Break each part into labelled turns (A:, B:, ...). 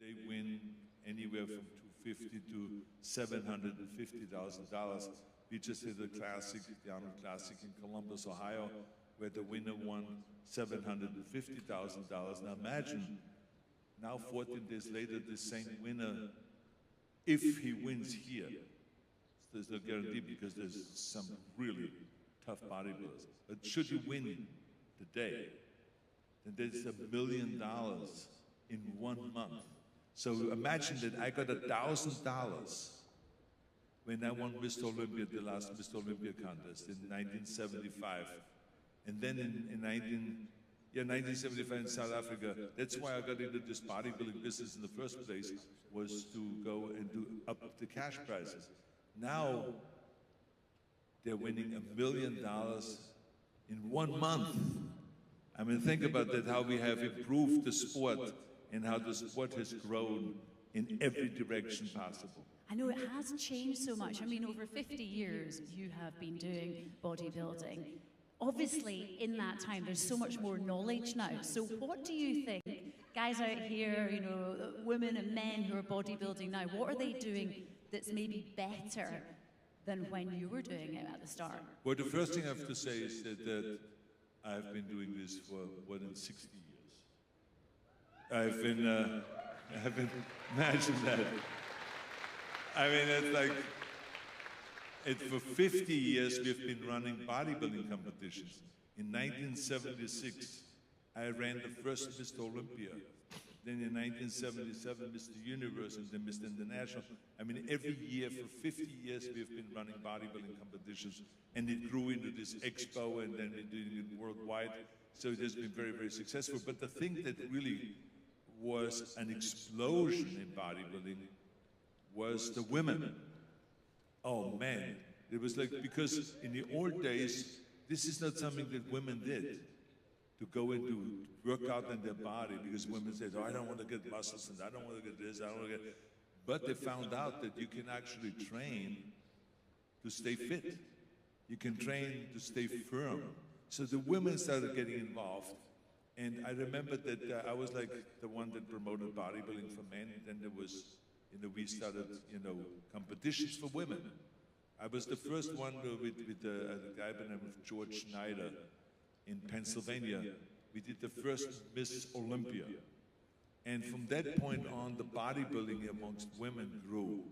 A: they win anywhere from $250,000 to $750,000. We just did a classic, the Arnold Classic in Columbus, Ohio, where the winner won $750,000. Now imagine, now 14 days later, the same winner, if he wins here, there's no guarantee because there's some really tough bodybuilders. But should he win today, then there's $1 million in 1 month. So imagine that I got $1,000 when I won Mr. Olympia, the last Mr. Olympia contest in 1975. And then in 1975 in South Africa, that's why I got into this bodybuilding business in the first place, was to go and do up the cash prizes. Now, they're winning $1 million in 1 month. I mean, think about that, how we have improved the sport and how the sport has grown in every direction possible.
B: I know it has changed so much. I mean, over 50 years, you have been doing bodybuilding. Obviously, in that time, there's so much more knowledge now. So what do you think, guys out here, you know, women and men who are bodybuilding now, what are they doing that's maybe better than when you were doing it at the start?
A: Well, the first thing I have to say is that I've been doing this for more than 60 years. I've been, imagine that. I mean, it's like, for 50 years we've been running bodybuilding competitions. In 1976, I ran the first Mr. Olympia. Then in 1977, Mr. Universe, and then Mr. International. I mean, every year for 50 years we've been running bodybuilding competitions, and it grew into this expo, and then we're doing it worldwide. So it has been very, very successful. But the thing that really was an explosion in bodybuilding was the women. Oh man, it was like, because in the old days, this is not something that women did, to go into work out in their body, because women said, oh, I don't want to get muscles, and I don't want to get this, I don't want to get... But they found out that you can actually train to stay fit. You can train to stay firm. So the women started getting involved. And I remember that I was like the one that promoted bodybuilding for men, and then there was, you know, we started, you know, competitions for women. I was the first one with a guy by the name of George Schneider in Pennsylvania. We did the first Miss Olympia. And from that point on, the bodybuilding amongst women grew.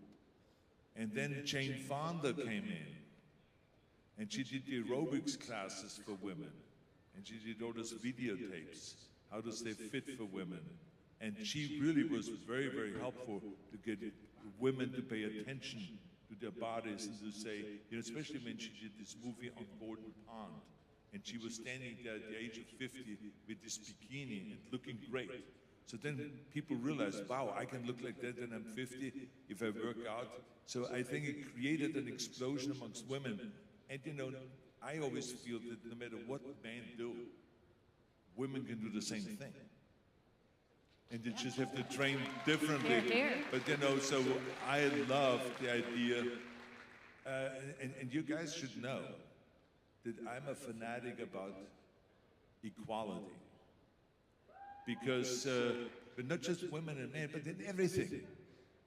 A: And then Jane Fonda came in, and she did the aerobics classes for women. And she did all those videotapes, how to stay fit for women. And she really was very, very helpful to get women to pay attention to their bodies and to say, you know, especially when she did this movie on Golden Pond. And she was standing there at the age of 50 with this bikini and looking great. So then people realized, wow, I can look like that when I'm 50 if I work out. So I think it created an explosion amongst women. And you know, I always feel that no matter what men do, women can do the same thing. And they just have to train differently. But you know, so I love the idea, and you guys should know that I'm a fanatic about equality. Because, but not just women and men, but in everything.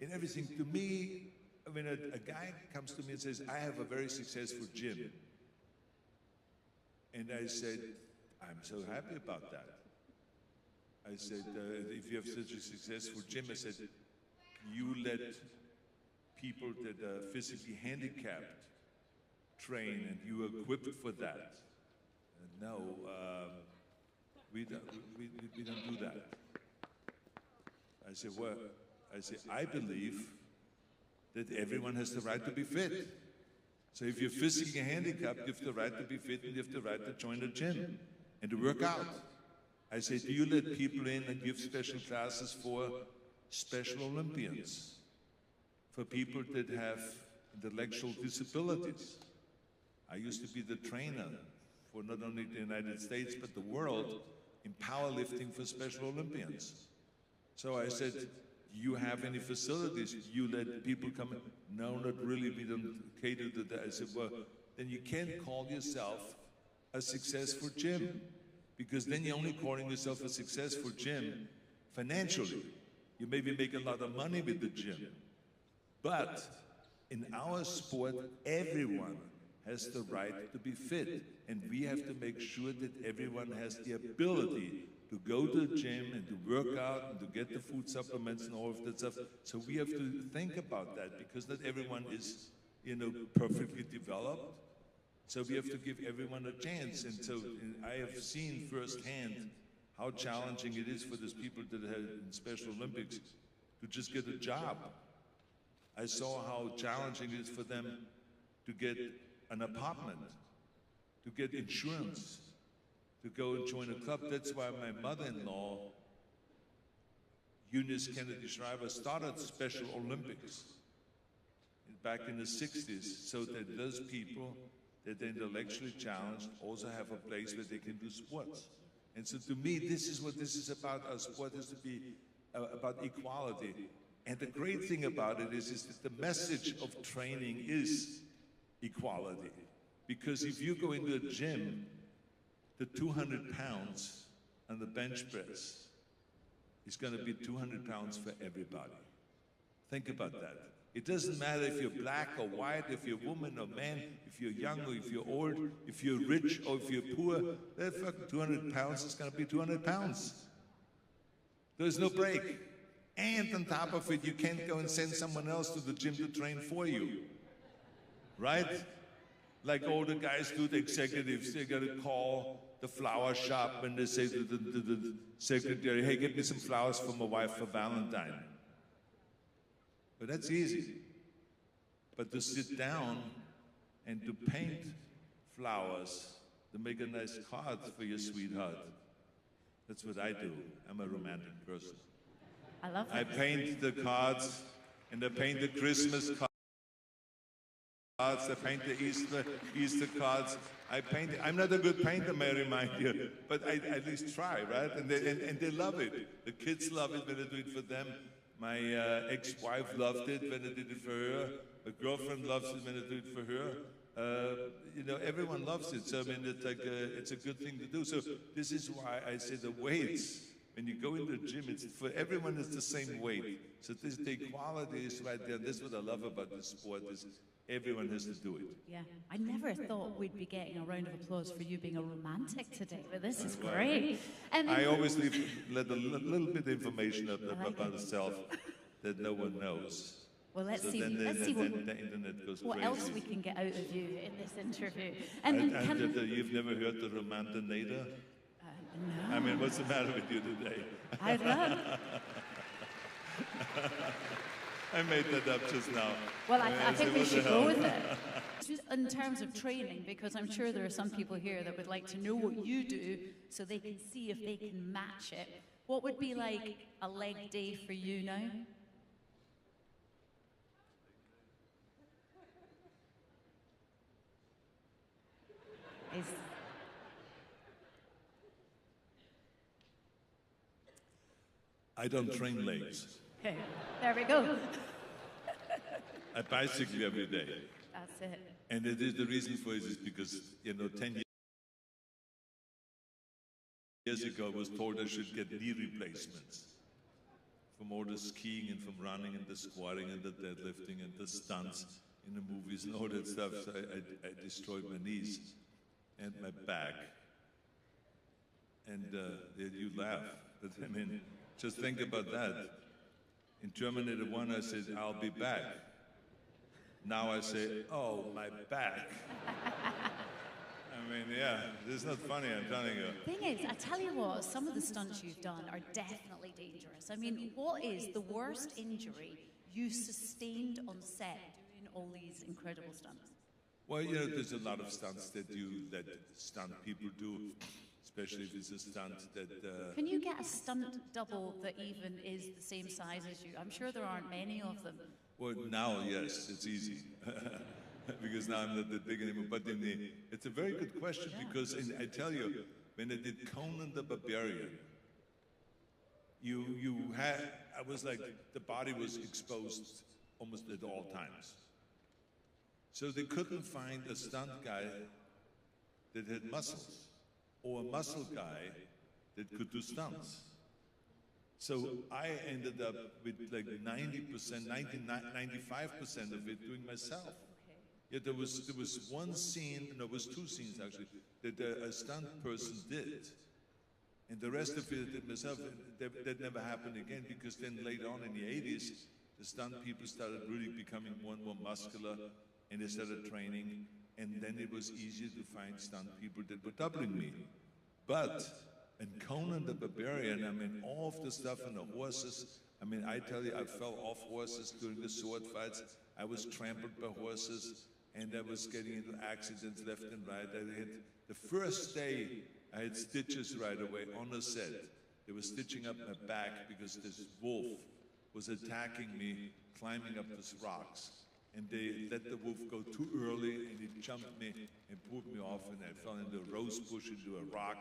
A: In everything. To me, I mean, a guy comes to me and says, I have a very successful gym. And I said, I'm so happy about that. I said, if you have such a successful gym, I said, you let people that are physically handicapped train and you are equipped for that. No, we don't do that. I said, well, I believe that everyone has the right to be fit. So if you're physically handicapped, you have the right to be fit and you have the right to join a gym and to work out. I say, do you let people in and give special classes for Special Olympians, for people that have intellectual disabilities? I used to be the trainer for not only the United States, but the world in powerlifting for Special Olympians. So I said, do you have any facilities? You let people come in? No, not really, we don't cater to that. I said, well, then you can't call yourself a successful gym, because then you're only calling yourself a successful gym financially. You maybe make a lot of money with the gym. But in our sport, everyone has the right to be fit. And we have to make sure that everyone has the ability to go to the gym and to work out and to get the food supplements and all of that stuff. So we have to think about that because not everyone is, perfectly developed. So we have to give everyone a chance. And so I have seen firsthand how challenging it is for those people that had in Special Olympics to just get a job. I saw how challenging it is for them to get an apartment, to get insurance, to go and join a club. That's why my mother-in-law, Eunice Kennedy Shriver, started Special Olympics back in the 60s so that those people that are intellectually challenged also have a place where they can do sports. And so to me, this is what this is about. Our sport is to be about equality. And the great thing about it is that the message of training is equality. Because if you go into a gym, the 200 pounds on the bench press is going to be 200 pounds for everybody. Think about that. It doesn't matter if you're black or white, if you're woman or man, if you're young or if you're old, if you're rich or if you're poor, that fucking 200 pounds is going to be 200 pounds. There's no break. And on top of it, you can't go and send someone else to the gym to train for you. Right? Like all the guys do, the executives, they got to call the flower shop and they say to the secretary, hey, get me some flowers for my wife for Valentine. But that's easy. But to sit down and to paint flowers, to make a nice card for your sweetheart, that's what I do. I'm a romantic person.
B: I love that.
A: I paint the cards, and I paint the Christmas cards, I paint the Easter cards. I'm not a good painter, may I remind you, but I at least try, right? And they love it. The kids love it when I do it for them. My ex-wife loved it when I did it for her. My girlfriend loves it when I do it for her. Everyone loves it. So I mean, it's like it's a good thing to do. So this is why I say the weights. When you go into the gym, it's for everyone. It's the same weight. So the equality is right there. This is what I love about this sport. Is everyone has to do it.
B: Yeah, I never thought we'd be getting a round of applause for you being a romantic today, but this is great. And
A: I always let a little bit of information about myself that no one knows.
B: Well, let's
A: So
B: see.
A: then
B: Let's see
A: the internet goes
B: what
A: crazy.
B: else we can get out of you in this interview. And
A: You've never heard the Romantinator?
B: no.
A: I mean, what's the matter with you today?
B: I'd love.
A: I made that up just now.
B: Well, I think we should go with it. Just in terms of training, because I'm sure there are some people here that would like to know what you do so they can see if they can match it. What would be like a leg day for you now?
A: I don't train legs.
B: Okay, there we go.
A: I bicycle every day.
B: That's it.
A: And it is the reason for it is because, 10 years ago I was told I should get knee replacements from all the skiing and from running and the squatting and the deadlifting and the stunts in the movies and all that stuff. So I destroyed my knees and my back. And you laugh, but I mean, just think about that. In Terminator 1, I said, I'll be back. Now I say, oh, my back. I mean, yeah, this is not funny, I'm telling you.
B: Thing is, I tell you what, some of the stunts you've done are definitely dangerous. I mean, what is the worst injury you sustained on set doing all these incredible stunts?
A: Well, there's a lot of stunts that stunt people do, especially if it's a stunt that...
B: Can you get a stunt double that even is the same size as you? I'm sure there aren't many of them.
A: Well, now, yes, it's easy. Because now I'm not that big anymore. But it's a very good question because I tell you, when I did Conan the Barbarian, I was like, the body was exposed almost at all times. So they couldn't find a stunt guy that had muscles or a muscle guy that could do stunts. So I ended up with like 90%, 95% of it doing myself. Yeah, there was one scene, no, it was two scenes actually, that a stunt person did. And the rest of it I did myself. That never happened again, because then later on in the 80s, the stunt people started really becoming more and more muscular, and they started training, and then it was easier to find stunt people that were doubling me. But in Conan the Barbarian, I mean, all of the stuff on the horses, I mean, I tell you, I fell off horses during the sword fights. I was trampled by horses, and I was getting into accidents left and right. I had, the first day, I had stitches right away on the set. They were stitching up my back because this wolf was attacking me, climbing up these rocks. And they let the wolf go too early, and he jumped me and pulled me off, and I fell into a rose bush, into a rock,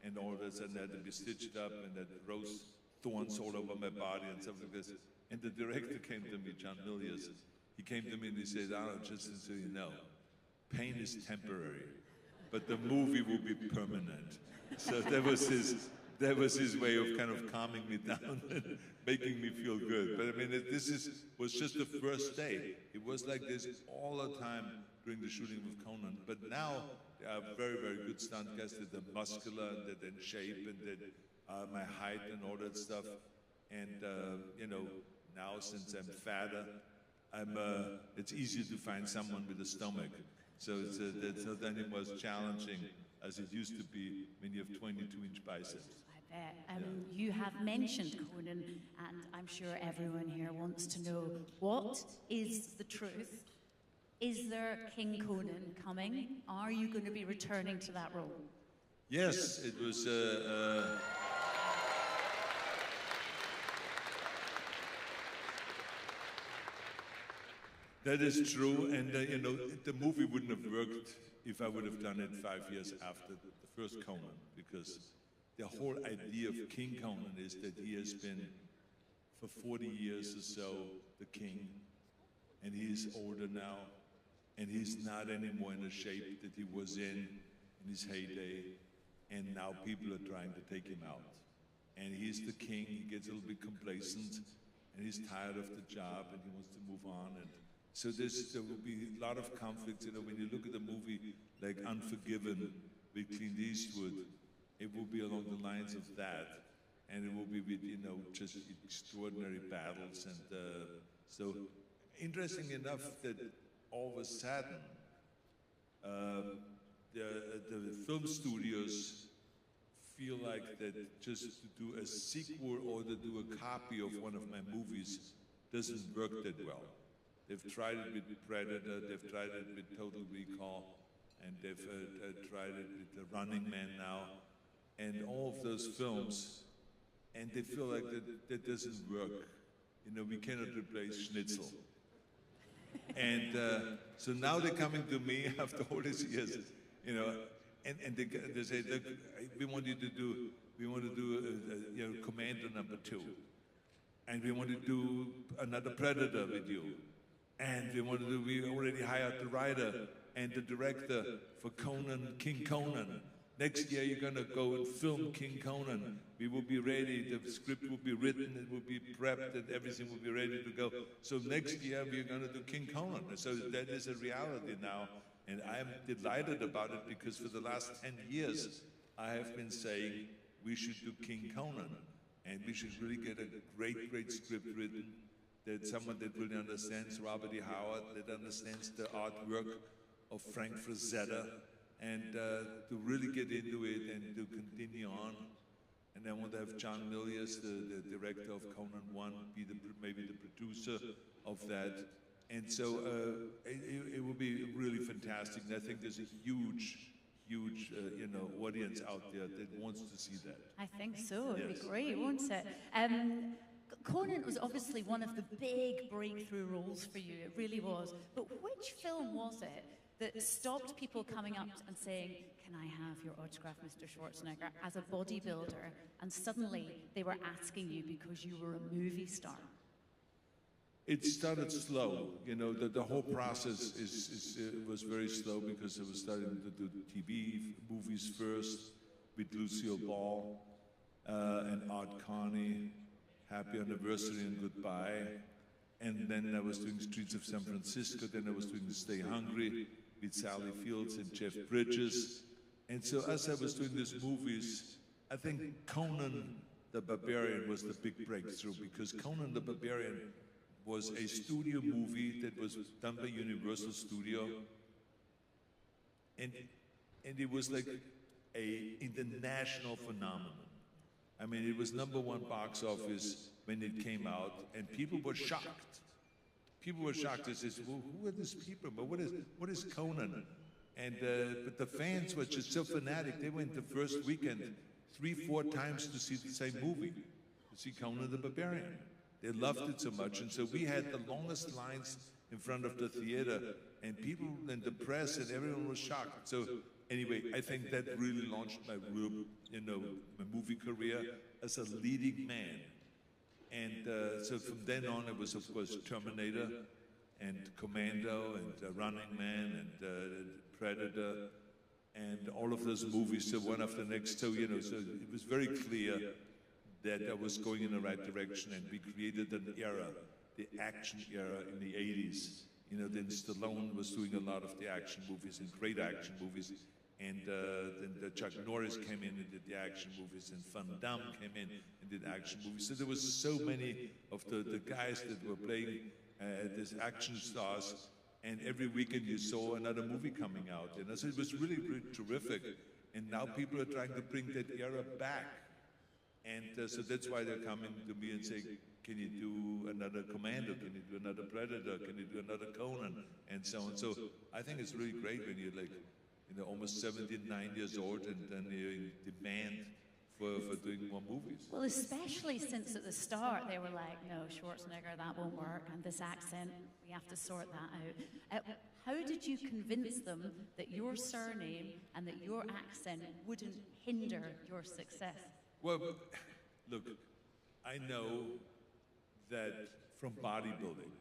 A: and all of a sudden I had to be stitched up, and that rose thorns all over my body and stuff like this. And the director came to me, John Milius. He came to me and he said, Arnold, just so you know, pain is temporary, but the movie will be permanent. So that was his way of kind of calming me down and making me feel good. But I mean, was just the first day. It was like this all the time during the shooting with Conan. But now, they are very, very good stunt guys that are muscular, and that are in shape, and that my height and all that stuff. And, you know, now since I'm fatter, it's easier to find someone with a stomach. So it's not anymore as challenging as it used to be when you have 22-inch biceps.
B: I bet. You have mentioned Conan, and I'm sure everyone here wants to know, what is the truth? Is there King Conan coming? Are you going to be returning to that role?
A: Yes, it was... That is true, and you know, the movie wouldn't have worked if I would have done it 5 years after the first Conan, because the whole idea of King Conan is that he has been, for 40 years or so, the king, and he's older now, and he's not anymore in the shape that he was in his heyday, and now people are trying to take him out. And he's the king, he gets a little bit complacent, and he's tired of the job, and he wants to move on. And so there will be a lot of conflicts. You know, when you look at a movie like Unforgiven with Clint Eastwood, it will be along the lines of that, and it will be with, you know, just extraordinary battles. And so, interesting enough that all of a sudden, the film studios feel like that just to do a sequel or to do a copy of one of my movies doesn't work that well. They've tried it with Predator, they've tried it with Total Recall, and they've tried it with The Running Man now, and all of those films, and they feel like that doesn't work. You know, we cannot replace Schnitzel. And so now they're coming to me after all these years, you know, and they say, look, we want to do you know, Commando #2, and we want to do another Predator with you. And we already hired the writer and the director for Conan, King Conan. Next year you're gonna go and film King Conan. We will be ready, the script will be written, it will be prepped, and everything will be ready to go. So next year we're gonna do King Conan. So that is a reality now. And I'm delighted about it, because for the last 10 years, I have been saying we should do King Conan. And we should really get a great, great script written. That someone that really understands Robert E. Howard, that understands the artwork of Frank Frazetta, and to really get into it and to continue on. And I want to have John Milius, the director of Conan 1, be maybe the producer of that. And so it will be really fantastic. And I think there's a huge, you know, audience out there that wants to see that.
B: I think so. It'd be great, won't it? Conan was obviously one of the big breakthrough roles for you. It really was. But which film was it that stopped people coming up and saying, "Can I have your autograph, Mr. Schwarzenegger," as a bodybuilder, and suddenly they were asking you because you were a movie star?
A: It started slow. You know, the whole process was very slow, because I was starting to do TV movies first with Lucille Ball and Art Carney Happy Anniversary and Goodbye. And then I was doing Streets of San Francisco. Then I was doing Stay Hungry with Sally Fields and Jeff Bridges. And so as I was doing these movies, I think Conan the Barbarian was the big breakthrough, because Conan the Barbarian was a studio movie that was done by Universal Studio. And it was like a international phenomenon. I mean, it was #1 box office when it came out, and people were shocked. People were shocked. They said, well, who are these people? But what is Conan? And but the fans were just so fanatic. They went the first weekend 3-4 times to see the same movie, to see Conan the Barbarian. They loved it so much, and so we had the longest lines in front of the theater, and people and the press and everyone was shocked. So anyway, I think that really launched my real, my movie career as a leading man. And so from then on, it was, of course, Terminator and Commando and Running Man and Predator and all of those movies, so one after the next. So, so it was very clear that I was going in the right direction, and we created an era, the action era in the 80s. Then Stallone was doing a lot of the action movies, and great action movies. And then Chuck Norris came in and did the action movies, and Van Damme came in and did action movies. So there was so many of the guys that were playing these action stars, and every weekend you saw another movie coming out. So it was really, really terrific. And now people are trying to bring that era back. And so that's why they're coming to me and saying, can you do another Commando? Can you do another Predator? Can you do another Conan? And so on. So I think it's really great when you're like, almost 79 years old, and then you're in demand for doing more movies.
B: Well, especially since at the start they were like, no, Schwarzenegger, that won't work, and this accent, we have to sort that out. How did you convince them that your surname and that your accent wouldn't hinder your success?
A: Well, look, I know that from bodybuilding,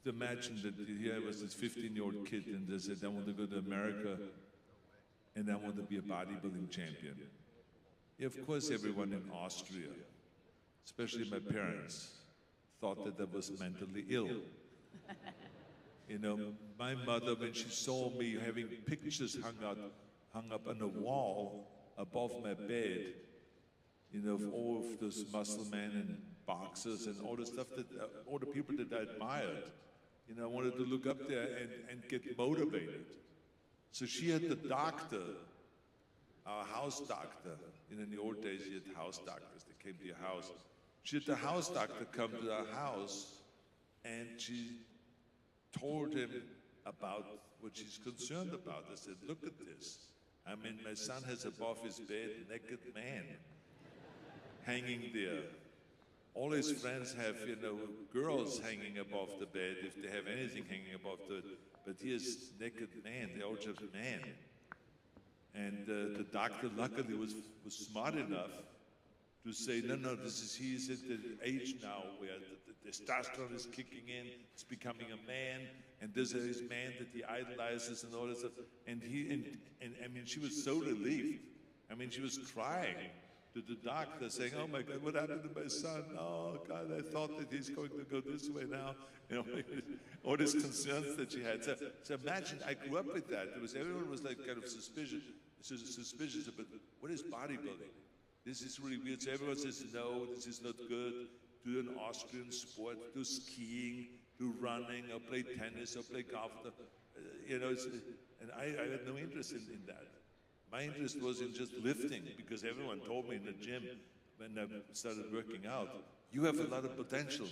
A: imagine that here I was this 15-year-old kid, and they said, I want to go to America and I want to be a bodybuilding champion. Yeah, of course, everyone in Austria, especially my parents, thought that I was mentally ill. My mother, when she saw me having pictures hung up on the wall above my bed, of all of those muscle men and boxers and all the stuff that, all the people that I admired, I wanted to look up there and get motivated. So she had the doctor, our house doctor. In the old days, you had house doctors that came to your house. She had the house doctor come to our house, and she told him about what she's concerned about. I said, look at this. I mean, my son has above his bed a naked man hanging there. All his friends have, girls hanging above the bed, if they have anything hanging above the, but here's naked man, they're all just man. And the doctor luckily was smart enough to say, no, he's at the age now where the testosterone is kicking in, he's becoming a man, and this is his man that he idolizes and all that stuff. And I mean, she was so relieved. I mean, she was crying to the doctor, saying, oh my God, what happened to my son? Oh God, I thought that he's going to go this way now. All these concerns that she had. So imagine, I grew up with that. Everyone was like kind of suspicious about what is bodybuilding? This is really weird. So everyone says, no, this is not good. Do an Austrian sport, do skiing, do running, or play tennis, or play golf. And I had no interest in that. My interest was in just lifting, because everyone told me in the gym when I started working out, you have a lot of potential.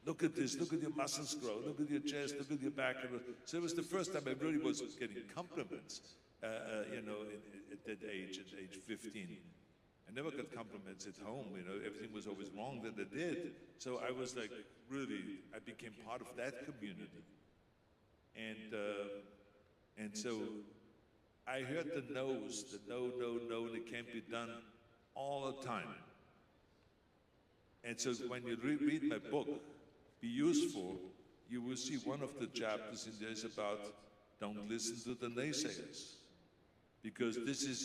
A: Look at this, look at your muscles grow, look at your chest, look at your back. So it was the first time I really was getting compliments, at that age, at age 15. I never got compliments at home, everything was always wrong that I did. So I was like, really, I became part of that community. And so I heard the no's, the no, and it can't be done all the time. And so when you read my book, Be Useful, you will see one of the chapters in there is about don't listen to the naysayers. Because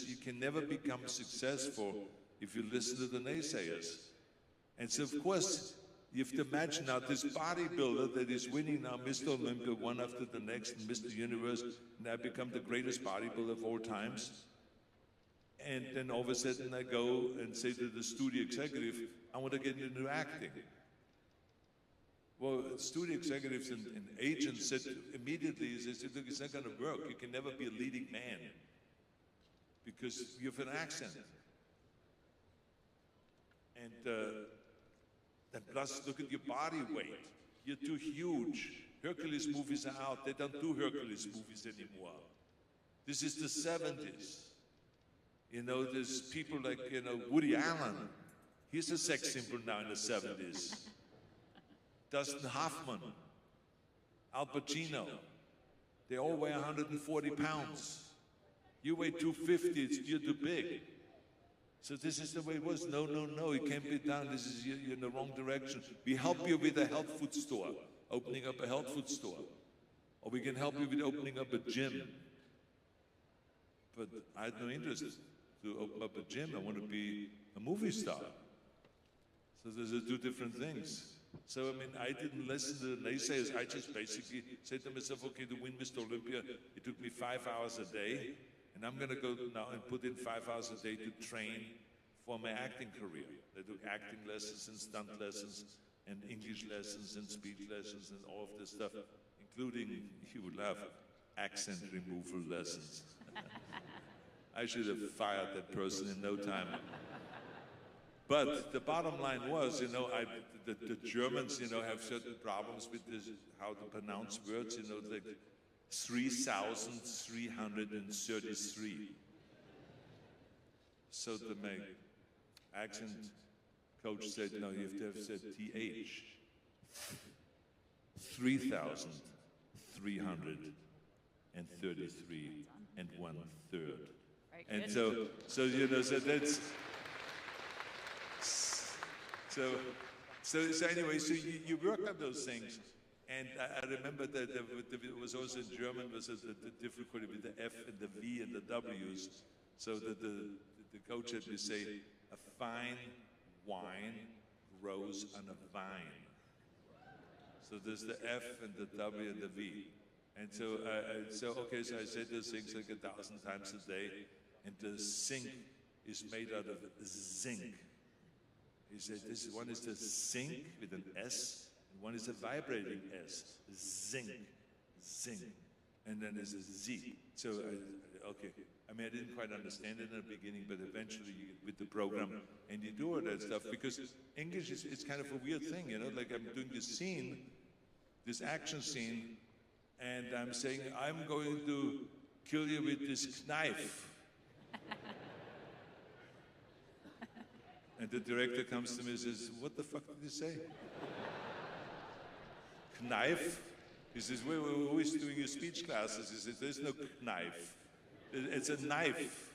A: you can never become successful if you listen to the naysayers. And so, of course, you have to imagine now this bodybuilder that is winning now Mr. Olympia one after the next, and Mr. Universe, and I become the greatest bodybuilder of all times. And then all of a sudden I go and say to the studio executive, I want to get into acting. Well, studio executives and agents said immediatly, they said, look, it's not going to work. You can never be a leading man because you have an accent. And then plus, look at your body weight. You're too huge. Hercules movies are out. They don't do Hercules movies anymore. This is the 70s. You know, there's people like, you know, Woody Allen. He's a sex symbol now in the 70s. Dustin Hoffman, Al Pacino. They all weigh 140 pounds. You weigh 250, you're too big. So this is the way it was. No, no, no, it can't be done. This is, you're in the wrong direction. We help you with a health food store, opening up a health food store. Or we can help you with opening up a gym. But I had no interest to open up a gym. I want to be a movie star. So those are two different things. So, I mean, I didn't listen to the naysayers. I just basically said to myself, okay, to win Mr. Olympia, it took me 5 hours a day. And I'm going to go now and put in 5 hours a day to train for my acting career. I took acting lessons and stunt lessons and English lessons and speech lessons and all of this stuff, including, you would laugh, accent removal lessons. I should have fired that person in no time. But the bottom line was, you know, the Germans, you know, have certain problems with this, how to pronounce words, you know, like 3,333. So my accent coach said, no, you have to have said TH. 3,333 and 1/3. And so you know, so that's so anyway, so you work on those things. And I remember that it was also in German, was the difficulty with the F and the V and the W's. So that the coach had me say, a fine wine grows on a vine. So there's the F and the W and the V. And so, so I said those things like 1,000 times a day. And the sink is made out of zinc. He said, this one is the zinc with an S, and one is a vibrating S. Zinc, zinc. And then there's a Z. So, okay. I mean, I didn't quite understand it in the beginning, but eventually you get with the program and you do all that stuff, because English is it's kind of a weird thing, you know? Like I'm doing this scene, this action scene, and I'm saying, I'm going to kill you with this knife. And the director comes to me and says, what the fuck did you say? Knife? He says, we're always doing your speech classes. He says, there's no knife. It's a knife.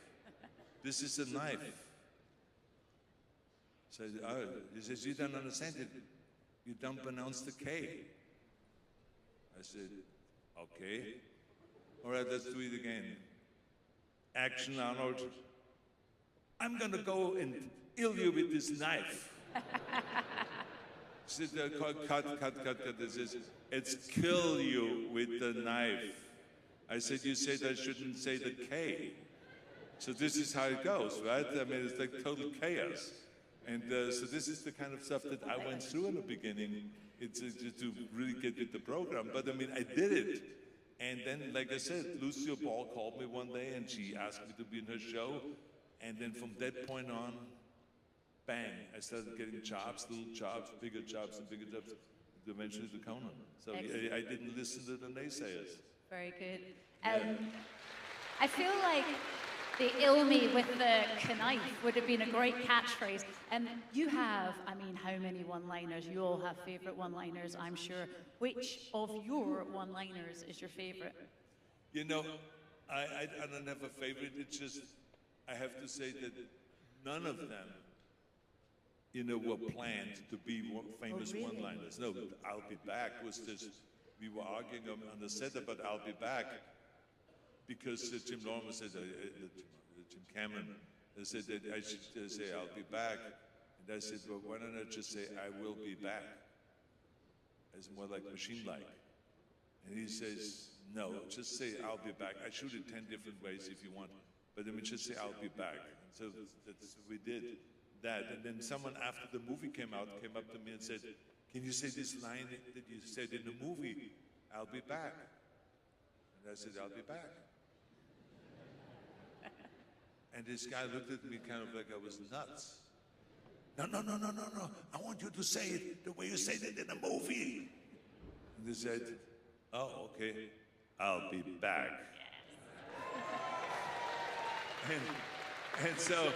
A: This is a knife. So he says, you don't understand it. You don't pronounce the K. I said, okay. All right, let's do it again. Action, Arnold. I'm going to go and kill you with this knife. She said, cut. This is, it's kill you with the knife. I said, you said I shouldn't say the K. So this is how it goes, right? I mean, it's like total chaos. And so this is the kind of stuff that I went through in the beginning. It's to really get with the program. But I mean, I did it. And then, like I said, Lucille Ball called me one day and she asked me to be in her show. And then from that point on, bang, I started getting jobs, little jobs, bigger jobs, and bigger jobs, eventually to Conan. So I didn't listen to the naysayers.
B: Very good. I feel like the Ilmi with the knife would have been a great catchphrase. And you have, I mean, how many one-liners? You all have favorite one-liners, I'm sure. Which of your one-liners is your favorite?
A: You know, I don't have a favorite. It's just, I have to say that none of them, you know, were planned to be famous one-liners. No, I'll be back was just, we were arguing on the set about I'll be back because Jim Lorman said, Jim Cameron said that I should say I'll be back. And I said, well, why don't I just say, I will be back? As more like machine-like. And he says, no, just say, I'll be back. I shoot it 10 different ways if you want, but then we just say, I'll be back. And so we did that. And then someone after the movie came up to me and said, can you say this line that you said in the movie, I'll be back? And I said, I'll be back. And this guy looked at me kind of like I was nuts. No. I want you to say it the way you said it in the movie. And they said, oh, okay, I'll be back. And so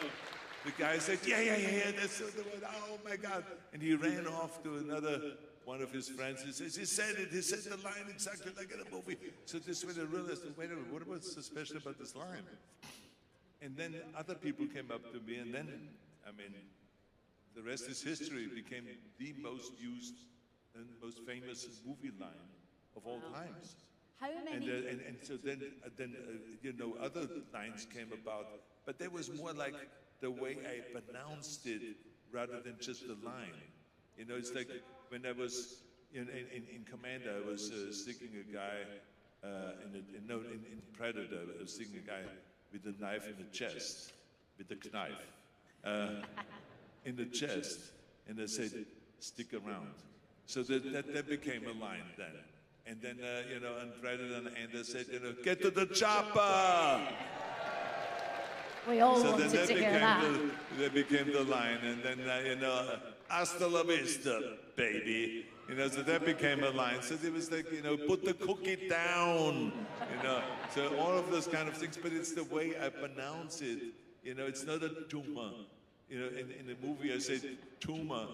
A: the guy said, yeah, that's the one. Oh my God. And he ran off to another one of his friends. He says, he said the line exactly like in the movie. So this way I realized, wait a minute, what was so special about this line? And then other people came up to me, and then, I mean, the rest is history. It became the most used and most famous movie line of all times.
B: How many?
A: And so then you know, other lines came about, but there was more like the way I pronounced it rather than just the line. You know, it's like when I was in Commander, I was sticking a guy in Predator, I was sticking a guy with a knife in the chest, with a knife. In the chest, and they said, stick around. So that became a line then. And then, you know, and Predator and they said, you know, get to the chopper!
B: We all wanted to hear that.
A: That became the line, and then, you know, hasta la vista, baby. You know, so that became a line. So it was like, you know, put the cookie down, you know. So all of those kind of things, but it's the way I pronounce it. You know, it's not a tumor. You know, in the movie I said tumor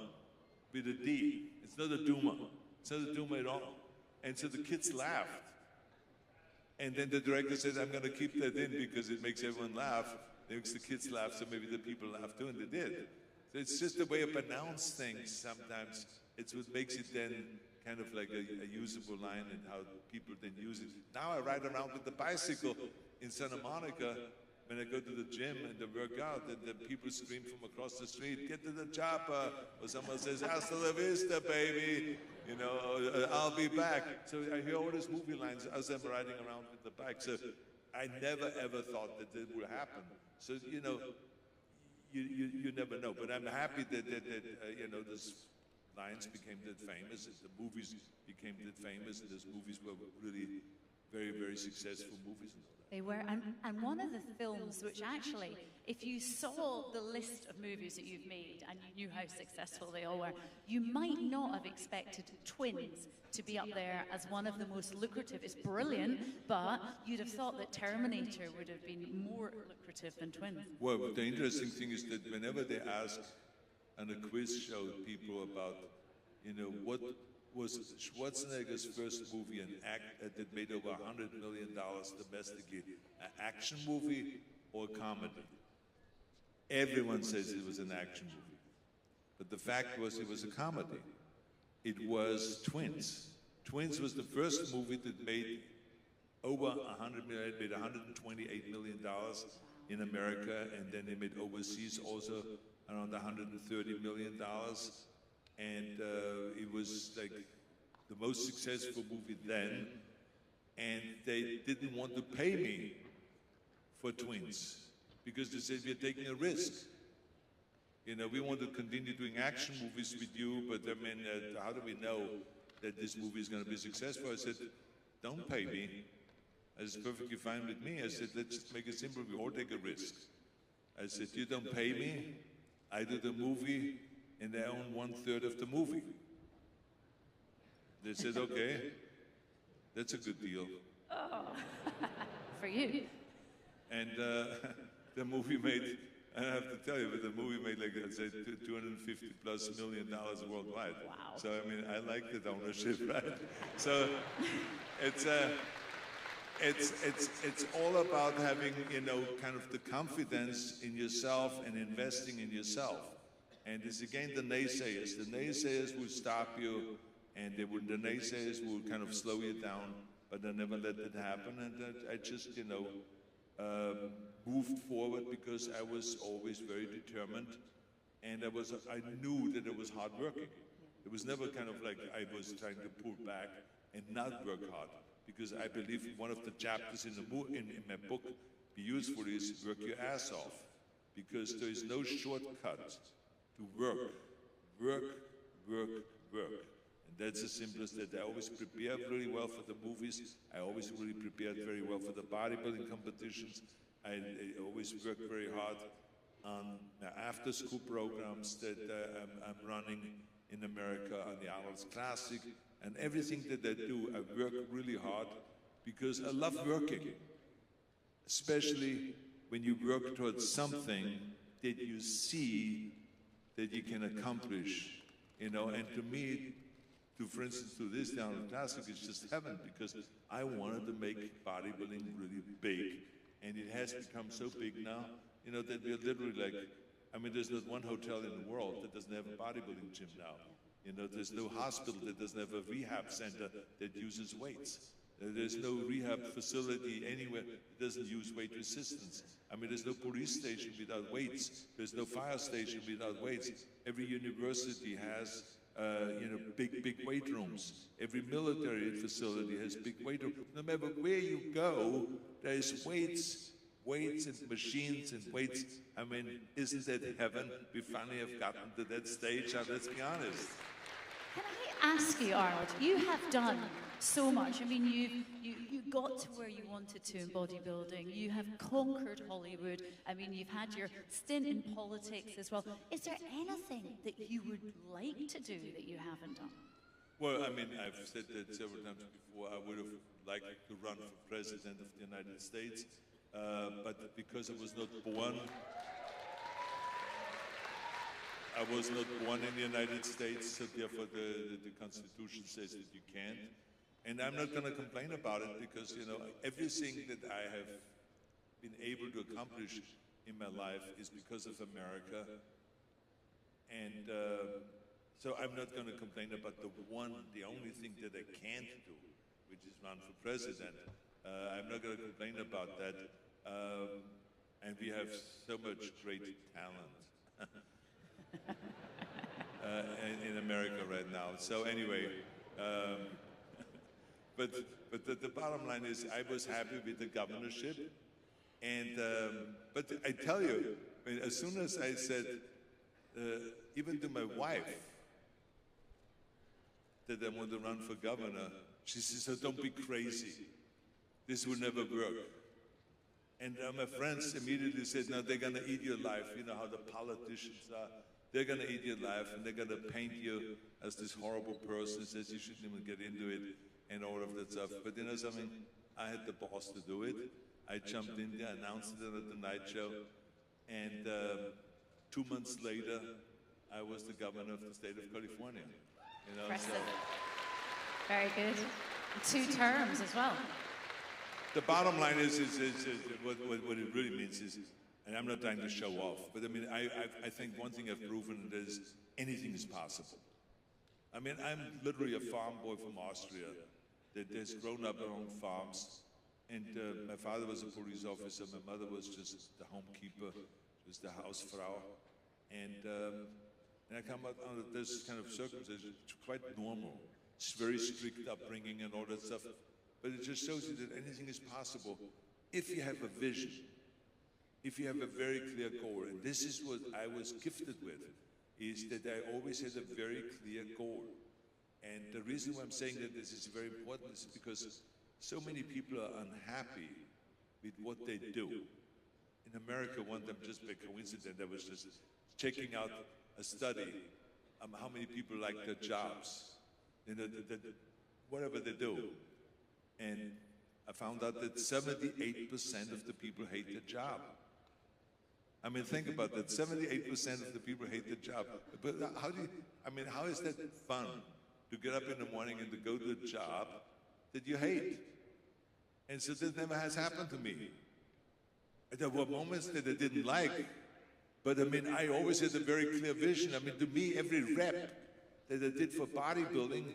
A: with a D. It's not a tumor. It's not a tumor at all. And so the kids laughed. And then the director said, I'm going to keep that in because it makes everyone laugh. It makes the kids laugh, so maybe the people laugh too, and they did. So it's just the way I pronounce things sometimes. It's what makes it then kind of like a usable line and how people then use it. Now I ride around with the bicycle in Santa Monica. When I go to the gym and to work out, and the people scream from across the street, get to the chopper, or someone says, hasta la vista, baby, you know, I'll be back. So I hear all these movie lines as I'm riding around with the bike. So I never ever thought that it would happen. So, you know, you never know. But I'm happy that you know, those lines became that famous, the movies became that famous, and those movies were really very, very successful movies.
B: They were, and one of the films which actually, if you saw the list of movies that you've made and you knew how successful they all were, you might not have expected Twins to be up there as one of the most lucrative. It's brilliant, but you'd have thought that Terminator would have been more lucrative than Twins.
A: Well, the interesting thing is that whenever they ask on a quiz show people about, you know, what was Schwarzenegger's first movie that made over $100 million domestically, an action movie or a comedy? Everyone says it was an action movie. But the fact was it was a comedy. It was Twins. Twins was the first movie that made over $100 million, made $128 million in America, and then they made overseas also around $130 million. And it was like the most successful movie then, and they didn't want to pay me for Twins because they said, we're taking a risk. You know, we want to continue doing action movies with you, but I mean, how do we know that this movie is going to be successful? I said, don't pay me. It's perfectly fine with me. I said, let's just make it simple. We all take a risk. I said, you don't pay me, I do the movie, and they own 1/3 of the movie. They said, okay, that's a good deal.
B: Oh, for you.
A: And the movie made, I have to tell you, but the movie made like, I'd say, $250+ million worldwide.
B: Wow.
A: So, I mean, I like that ownership, right? So, it's all about having, you know, kind of the confidence in yourself and investing in yourself. And it's again the naysayers. The naysayers will stop you, and the naysayers will kind of slow you down, but I never let that happen. And I just, you know, moved forward because I was always very determined And I knew that it was hard working. It was never kind of like I was trying to pull back and not work hard, because I believe one of the chapters in my book, Be Useful, is work your ass off, because there is no shortcut to work. Work, work, work. And that's the simplest that I always prepare really well for the movies. I always really prepared very well for the bodybuilding competitions. I always work very hard on after-school programs that I'm running in America, on the Arnold's Classic, and everything that I do, I work really hard because I love working, especially when you work towards something that you see that you can accomplish, you know. And to me, for instance, to this, the Arnold Classic is just heaven, because I wanted to make bodybuilding really big, and it has become so big now, you know, that we're literally like, I mean, there's not one hotel in the world that doesn't have a bodybuilding gym now. You know, there's no hospital that doesn't have a rehab center that uses weights. There's no rehab facility anywhere that doesn't use weight resistance. I mean, there's no police station without weights. There's no fire station without weights. Every university has, you know, big weight rooms. Every military facility has big weight rooms. No matter where you go, there's weights and machines and weights. I mean, isn't that heaven? We finally have gotten to that stage, let's be honest.
B: Can I ask you, Arnold, you have done so much. I mean, you got to where you wanted to in bodybuilding. You have conquered Hollywood. I mean, you've had your stint in politics as well. Is there anything that you would like to do that you haven't done?
A: Well, I mean, I've said that several times before. I would have liked to run for president of the United States. But because I was not born in the United States, so therefore the Constitution says that you can't. And I'm not going to complain about it, because, you know, everything that I have been able to accomplish in my life is because of America. And so I'm not going to complain about the only thing that I can't do, which is run for president. I'm not going to complain about that. And we have so much great talent in America right now. So anyway, but the bottom line is, I was happy with the governorship. And but I tell you, I mean, as soon as I said, even to my wife, that I want to run for governor, she says, "So don't be crazy. This will never work." And my friends immediately said, "No, they're going to eat your life." You know how the politicians are. They're going to eat your life, and they're going to paint you as this horrible person, says you shouldn't even get into it, and all of that stuff. But you know something? I had the balls to do it. I jumped in there, announced it at the night show, and 2 months later, I was the governor of the state of California. You know,
B: impressive. Very good. 2 terms as well.
A: The bottom line is what it really means is, and I'm not trying to show off, but I mean, I think one thing I've proven is anything is possible. I mean, I'm literally a farm boy from Austria that has grown up on farms, and my father was a police officer, my mother was just the homekeeper, just the Hausfrau, and I come out under this kind of circumstances, it's quite normal. It's very strict upbringing and all that stuff. But it just shows you that anything is possible if you have a vision, if you have a very clear goal. And this is what I was gifted with, is that I always had a very clear goal. And the reason why I'm saying that this is very important is because so many people are unhappy with what they do. In America, one time, just by coincidence, I was just checking out a study on how many people like their jobs, you know, whatever they do. And I found out that 78% of the people hate their job. I mean, think about that. 78% of the people hate their job. But how is that fun to get up in the morning and to go to a job that you hate? And so this never has happened to me. There were moments that I didn't like, but I mean, I always had a very clear vision. I mean, to me, every rep that I did for bodybuilding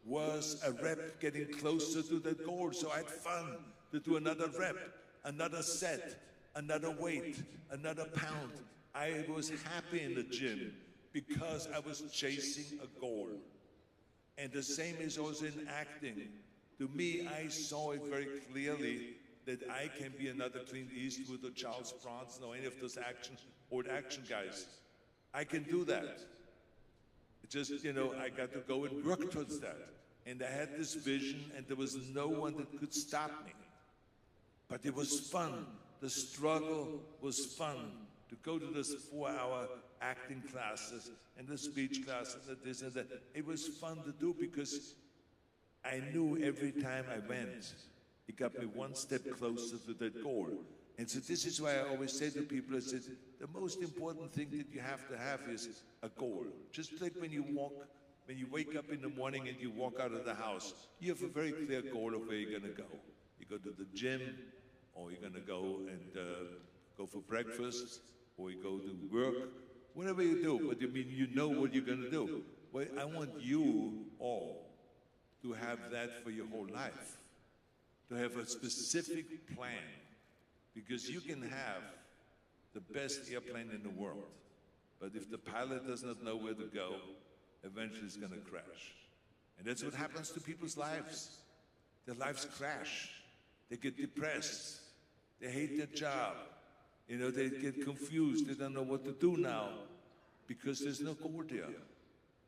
A: was a rep getting closer to that goal. So I had fun to do another rep, another set, another weight, another pound. I was happy in the gym because I was chasing a goal. And the same is also in acting. To me, I saw it very clearly that I can be another Clint Eastwood or Charles Bronson or any of those old action guys. I can do that. It's just, you know, I got to go and work towards that. And I had this vision, and there was no one that could stop me. But it was fun. The struggle was fun. To go to this 4-hour acting classes and the speech classes and this and that. It was fun to do because I knew every time I went, it got me one step closer to that goal. And so this is why I always say to people, I said, the most important thing that you have to have is a goal. Just like when you wake up in the morning and you walk out of the house, you have a very clear goal of where you're gonna go. You go to the gym, or you're gonna go and go for breakfast, or you go to work, whatever you do, but you know what you're gonna do. Well, I want you all to have that for your whole life, to have a specific plan, because you can have the best airplane in the world, but if the pilot does not know where to go, eventually it's gonna crash. And that's what happens to people's lives. Their lives crash. They get depressed. They hate their job. You know, they get confused. They don't know what to do now because there's no goal there.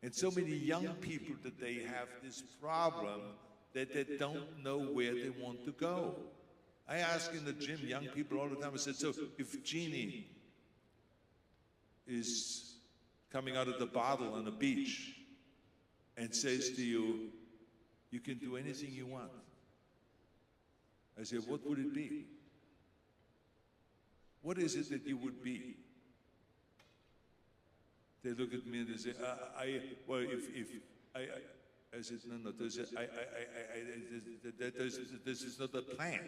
A: And so many young people today have this problem that they don't know where they want to go. I ask in the gym young people all the time, I said, so if Jeannie is coming out of the bottle on the beach and says to you, you can do anything you want. I said, what would it be? What is it that you would be? They look at me and they say, I said, no, this is not a plan.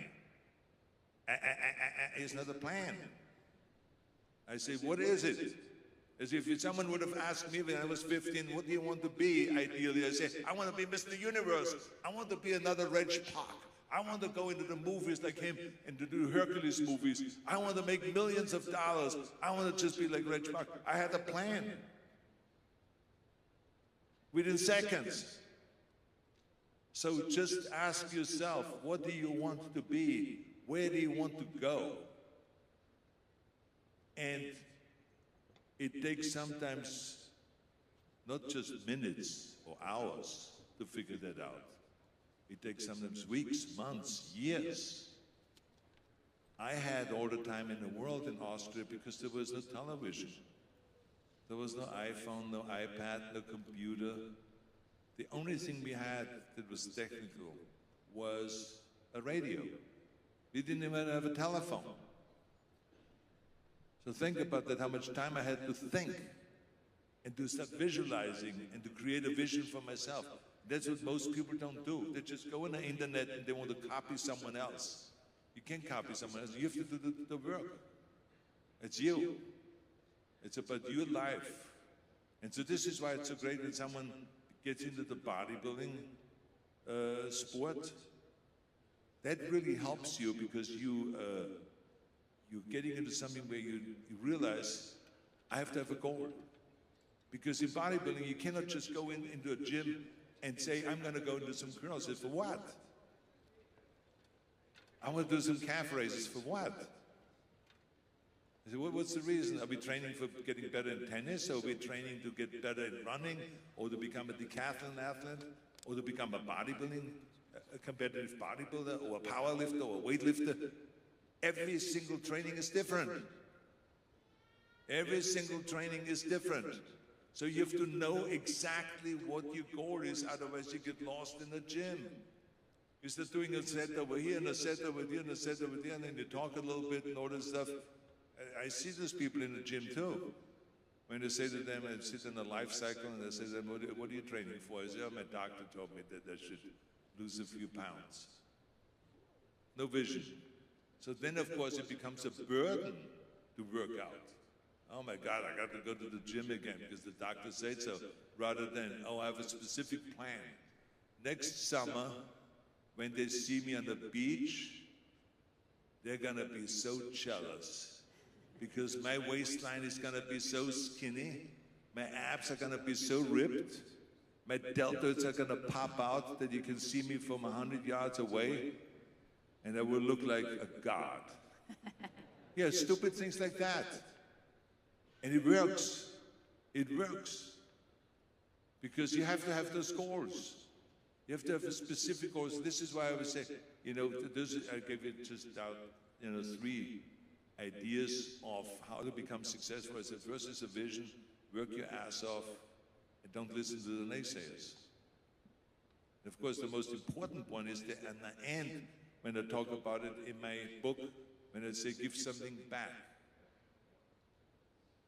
A: It's not a plan. I say, what is it? As if someone would have asked me when I was 15, what do you want to be ideally? I say, I want to be Mr. Universe. I want to be another Reg Park. I want to go into the movies like him and to do Hercules movies. I want to make millions of dollars. I want to just be like Reg Park. I had a plan. Within seconds. So just ask yourself, what do you want to be? Where do you want to go? And it takes sometimes not just minutes or hours to figure that out. It takes sometimes weeks, months, years. I had all the time in the world in Austria because there was no television. There was no iPhone, no iPad, no computer. The only thing we had that was technical was a radio. We didn't even have a telephone. So think about that, how much time I had to think and to start visualizing and to create a vision for myself. That's what most people don't do. They just go on the internet and they want to copy someone else. You can't copy someone else. You have to do the work. It's you. It's about your life. And so this is why it's so great when someone gets into the bodybuilding sport. That really helps you because you're getting into something where you realize, I have to have a goal. Because in bodybuilding, you cannot just go into a gym and say, I'm going to go do some curls. I said, for what? I want to do some calf raises. For what? I said, what's the reason? Are we training for getting better in tennis? Or are we training to get better in running? Or to become a decathlon athlete? Or to become a bodybuilding, a competitive bodybuilder? Or a power lifter or a weightlifter? Every single training is different. Every single training is different. So you have to know exactly what your goal is, otherwise you get lost in the gym. You start doing a set over here and a set over there and a set over there, and then you talk a little bit and all this stuff. I see those people in the gym too. When they say to them, I sit in a life cycle and they say to them, what are you training for? I say, oh, my doctor told me that I should lose a few pounds. No vision. So then, of course, it becomes a burden to work out. Oh my God, I got to go to the gym again because the doctor said so, rather than, oh, I have a specific plan. Next summer, when they see me on the beach, they're gonna be so jealous because my waistline is gonna be so skinny, my abs are gonna be so ripped, my deltoids are gonna pop out that you can see me from 100 yards away, and I will look like a god. Yeah, stupid things like that. And it works. It works. Because you have to have those goals. You have to have specific goals. This is why I would say, you know, I gave you just out, you know, 3 ideas of how to become successful. I said, first is a vision, work your ass off, and don't listen to the naysayers. And of course, the most important one is at the end, when I talk about it in my book, when I say give something back.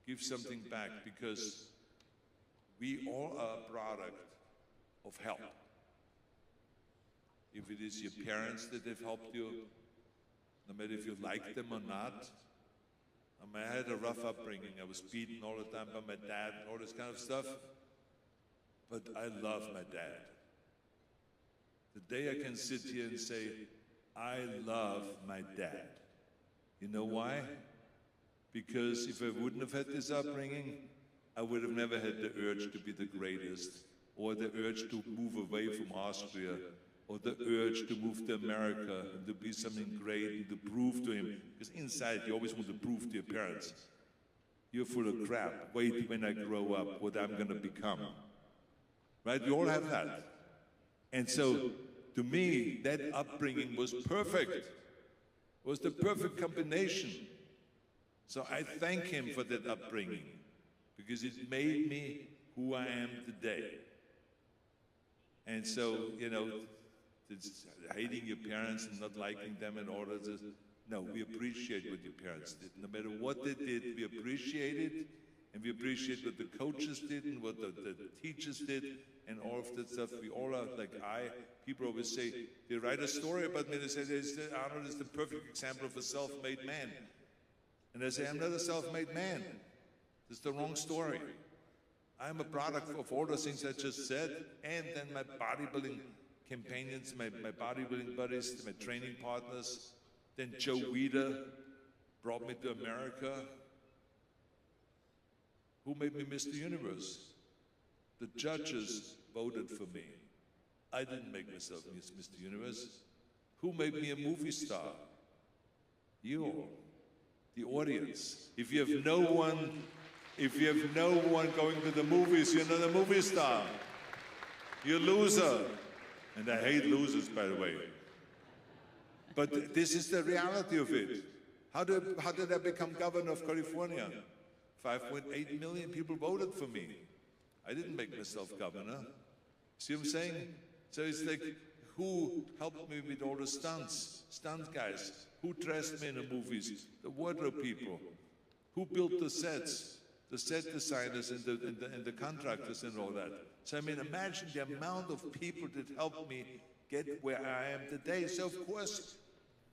A: Give something back, because we all are a product of help. If it is your parents that have helped you, no matter if you like them or not. I mean, I had a rough upbringing. I was beaten all the time by my dad and all this kind of stuff. But I love my dad. The day I can sit here and say, I love my dad. You know why? Because if I wouldn't have had this upbringing, I would have never had the urge to be the greatest, or the urge to move away from Austria, or the urge to move to America and to be something great and to prove to him. Because inside, you always want to prove to your parents, you're full of crap. Wait when I grow up, what I'm going to become. Right? We all have that. And so, to me, that upbringing was perfect. It was the perfect combination. So I thank him for that upbringing, because it made me who I am today. And so, you know, it's hating your parents and not liking them and all of this. No, we appreciate what your parents did. No matter what they did, we appreciate it, and we appreciate what the coaches did and what the teachers did and all of that stuff. We all are like people always say, they write a story about me, they say, Arnold is the perfect example of a self-made man. And I say, I'm not a self-made man. It's the wrong story. I'm a product of all the things I just said, and then my bodybuilding companions, my bodybuilding buddies, my training partners. Then Joe Weider brought me to America. Who made me Mr. Universe? The judges voted for me. I didn't make myself Mr. Universe. Who made me a movie star? You all. The audience. If you have no one going to the movies, you're not a movie star. You're a loser. And I hate losers, by the way. But this is the reality of it. How did I become governor of California? 5.8 million people voted for me. I didn't make myself governor. See what I'm saying? So it's like, who helped me with all the stunts? Stunt guys. Who dressed me in the movies? The wardrobe people. Who built the sets? The set designers and the contractors and all that. So I mean, imagine the amount of people that helped me get where I am today. So of course,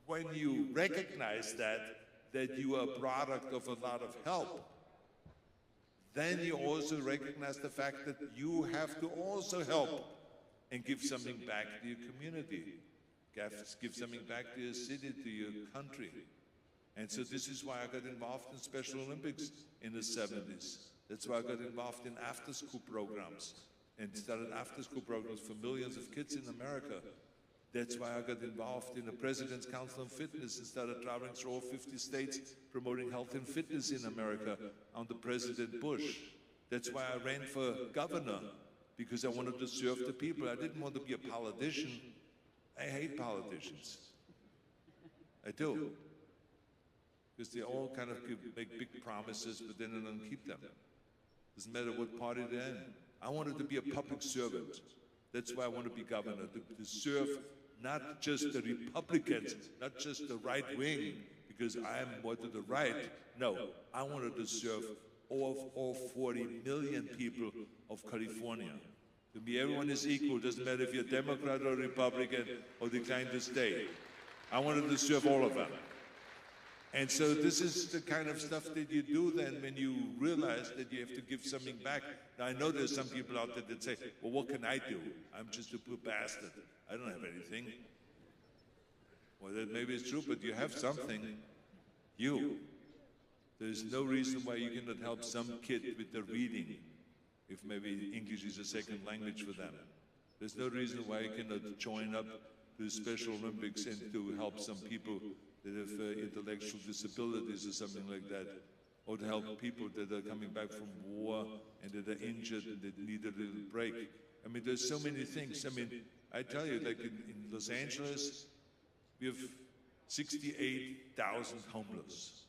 A: when you recognize that you are a product of a lot of help, then you also recognize the fact that you have to also help and give something back to your community. Give something back to your city, to your country. And so this is why I got involved in Special Olympics in the 70s. That's why I got involved in after-school programs and started after-school programs for millions of kids in America. That's why I got involved in the President's Council on Fitness and started traveling through all 50 states promoting health and fitness in America under President Bush. That's why I ran for governor, because I wanted to serve the people. I didn't want to be a politician. I hate politicians. I do. Because they all kind of make big promises, but then they don't keep them. Doesn't matter what party they're in. I wanted to be a public servant. That's why I want to be governor, to serve not just the Republicans, not just the right wing, because I am more to the right. No, I wanted to serve all 40 million people of California. To me, everyone is equal. Doesn't matter if you're Democrat or Republican or decline to stay. I wanted to serve all of them. And so this is the kind of stuff that you do then when you realize that you have to give something back. Now, I know there's some people out there that say, well, what can I do? I'm just a poor bastard. I don't have anything. Well, that maybe it's true, but you have something. You. There's no reason why you cannot help some kid with their reading, if maybe English is a second language for them. There's no reason why you cannot join up to the Special Olympics and to help some people that have intellectual disabilities or something like that, or to help people that are coming back from war and that are injured and that need a little break. I mean, there's so many things. I mean, I tell you, like in Los Angeles, we have 68,000 homeless.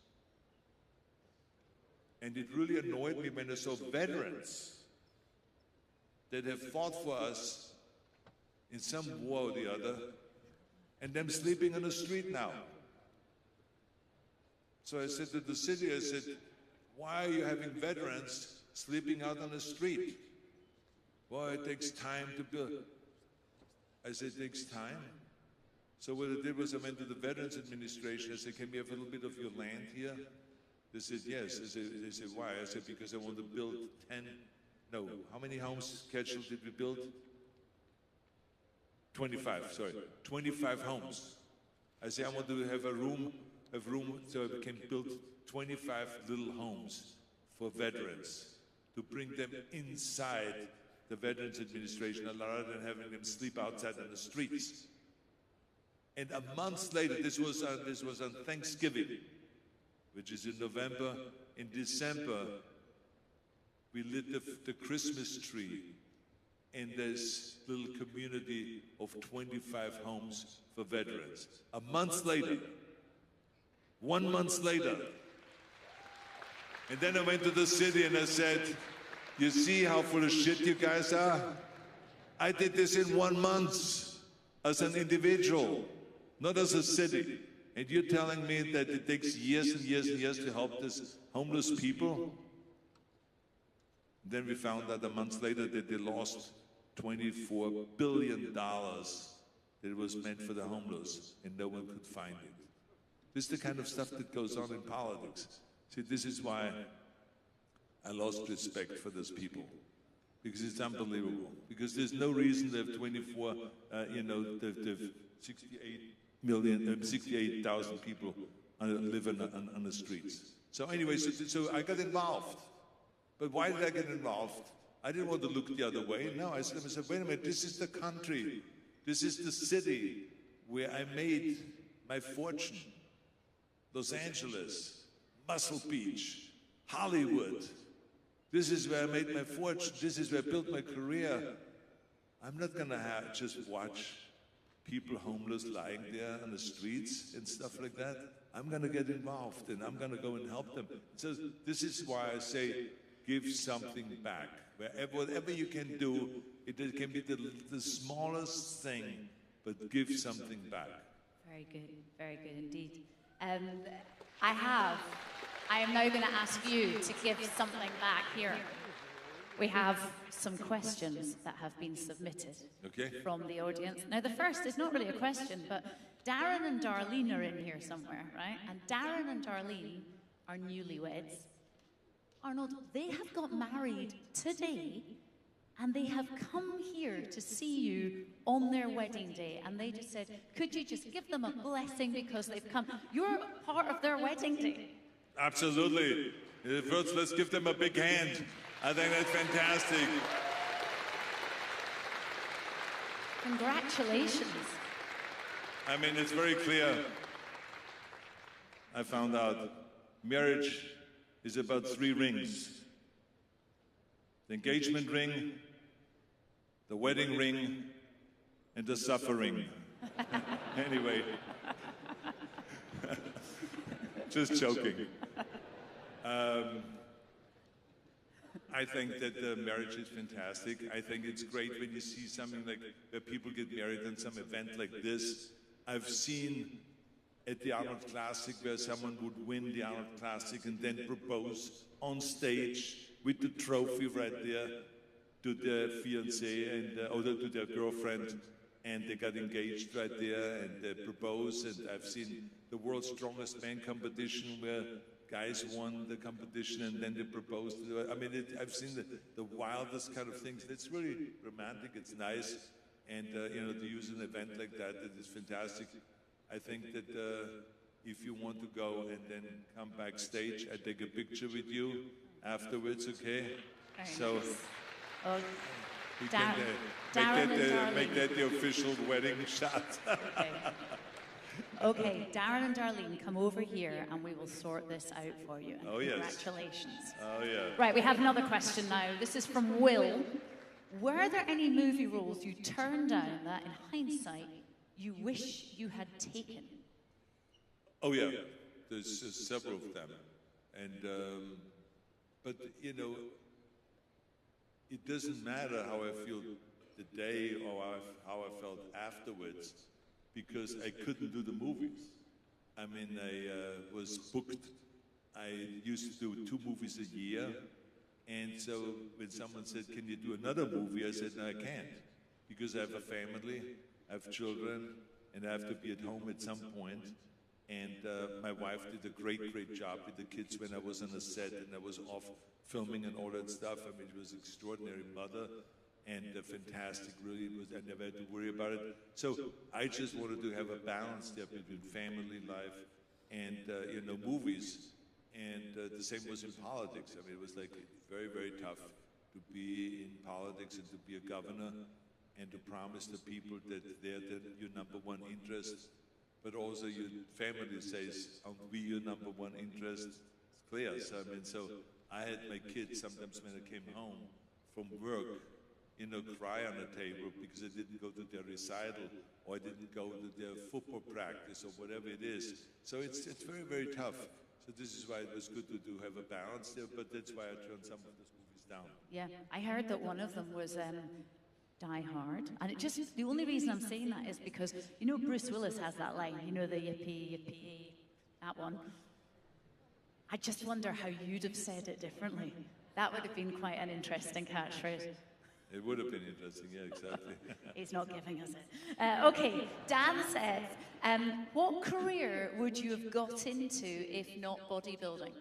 A: And it really annoyed me when I saw veterans that have fought for us in some war or the other, and them sleeping on the street now. So I said to the city, I said, why are you having veterans sleeping out on the street? Well, it takes time to build. I said, it takes time? So what I did was I went to the Veterans Administration. I said, can we have a little bit of your land here? They said, yes. They said, why? I said, because I want to build how many homes, Ketchel, did we build? 25, sorry. 25 homes. I said, I want to have a room so I can build 25 little homes for veterans to bring them inside the Veterans Administration rather than having them sleep outside on the streets. And a month later, this was on Thanksgiving, which is in November. In December, we lit the Christmas tree in this little community of 25 homes for veterans. A month later, 1 month later, and then I went to the city and I said, you see how full of shit you guys are? I did this in 1 month as an individual, not as a city. And you're telling me that it takes years and years and years to help these homeless people? Then we found out a month later that they lost $24 billion that was meant for the homeless, and no one could find it. This is the kind of stuff that goes on in politics. See, this is why I lost respect for those people, because it's unbelievable. Because there's no reason they have 68,000 people living on the streets. So anyway, so I got involved. But why did I get involved? I didn't want to look the other way. No, I said, wait a minute, this is the country. This is the city where I made my fortune. Los Angeles, Muscle Beach, Hollywood. This is where I made my fortune. This is where I built my career. I'm not going to just watch people homeless lying there on the streets and stuff like that. I'm going to get involved, and I'm going to go and help them. So this is why I say, give something back. Whatever you can do, it can be the smallest thing, but give something back.
B: Very good indeed. I am now going to ask you to give something back here. We have some questions that have been submitted from the audience. Now, the first is not really a question, but Darren and Darlene are in here somewhere, right? And Darren and Darlene are newlyweds. Arnold, they have got married today, and they have come here to see you on their wedding day. And they just said, could you just give them a blessing because they've come? You're part of their wedding day.
A: Absolutely. First, let's give them a big hand. I think that's fantastic.
B: Congratulations.
A: I mean, it's very clear. I found out marriage is about 3 rings. The engagement ring, the wedding ring, and the suffering. Anyway, just joking. I think that marriage is fantastic. I think it's great when you see something like where people get married in some event like this. I've seen at the Arnold Classic where someone would win the Arnold Classic and then propose on stage with the trophy right there to their fiancée and or to their girlfriend, and they got engaged right there and they proposed. And I've seen the World's Strongest Man competition where guys won the competition and then they proposed. I mean, I've seen the wildest kind of things. It's really romantic. It's nice, and you know, to use an event like that, that is fantastic. I think that if you want to go and then come backstage, I take a picture with you afterwards, okay?
B: Very
A: So
B: nice. Oh,
A: we
B: Darren
A: can
B: and Darlene.
A: make that the official wedding shot.
B: Okay. Okay, Darren and Darlene, come over here and we will sort this out for you. And
A: Oh, yes.
B: congratulations.
A: Oh, yeah.
B: Right, we have another question now. This is from Will. Were there any movie roles you turned down that, in hindsight, you wish you had taken?
A: Oh, yeah. There's several of them. And, but, you know, it doesn't matter how I feel the day or how I felt afterwards, because I couldn't do the movies. I mean, I was booked. I used to do 2 movies a year. And so when someone said, can you do another movie? I said, no, I can't. Because I have a family, I have children, and I have to be at home at some point. And my wife did a great, great job with the kids when I was on a set and I was off filming and all that stuff. I mean, she was an extraordinary mother. And fantastic, really. I never had to worry about it. So I just wanted to have a balance there between family life and you know, movies. And the same was in politics. I mean, it was like very, very tough to be in politics and to be a governor and to promise the people that they're your number one interest, but also your family says, aren't we your number one interest? It's clear. So, I mean, so I had my kids sometimes when I came home from work, you know, cry on the table because I didn't go to their recital or I didn't go to their football practice or whatever it is. So it's very, very tough. So this is why it was good to have a balance there, but that's why I turned some of those movies down.
B: Yeah, I heard that one of them was Die Hard. And it just, the only reason I'm saying that is because, you know, Bruce Willis has that line, you know, the yippee, yippee, that one. I just wonder how you'd have said it differently. That would have been quite an interesting catchphrase.
A: It would have been interesting, yeah, exactly.
B: He's not giving us it. Okay, Dan says, what career would you have got into if not bodybuilding?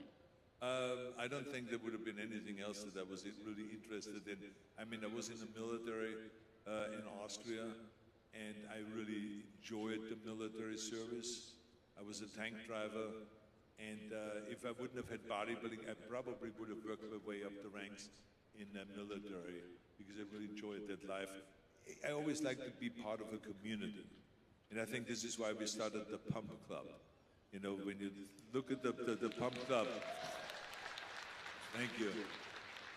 A: I don't think there would have been anything else that I was really interested in. I mean, I was in the military in Austria, and I really enjoyed the military service. I was a tank driver, and if I wouldn't have had bodybuilding, I probably would have worked my way up the ranks in the military, because I really enjoyed that life. I always like to be part of a community. And I think this is why we started the Pump Club. You know, when you look at the Pump Club, thank you.